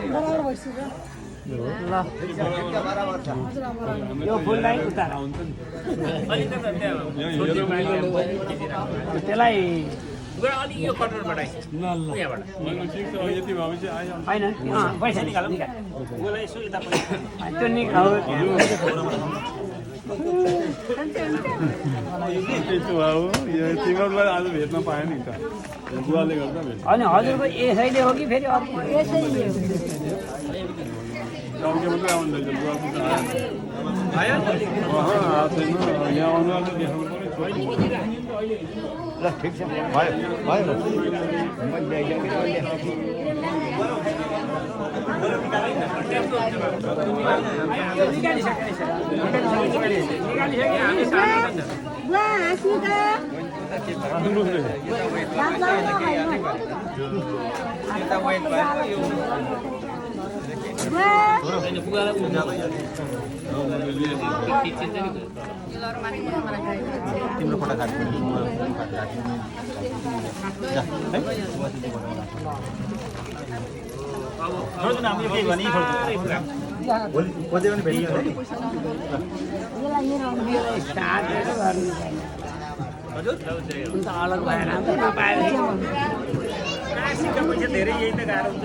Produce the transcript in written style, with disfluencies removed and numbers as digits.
ल यो फुललाई उतार त्यसलाई होइन पैसा निकालौँ त्यो निकाल तिमीहरूलाई आज भेट्न पाएँ नि त बुवाले गर्दा भेट होइन हजुरको यसैले हो कि फेरि अर्को गाउँकै मात्रै आउँदैछ बुवाको त आएको छैन यहाँ आउनु देखाउनु पर्यो ल ठिक छ भयो भयो तिम्रो फोटो खाएको खोजे पनि भेटियो अलग भएर नपाएर धेरै यही त गाह्रो हुन्छ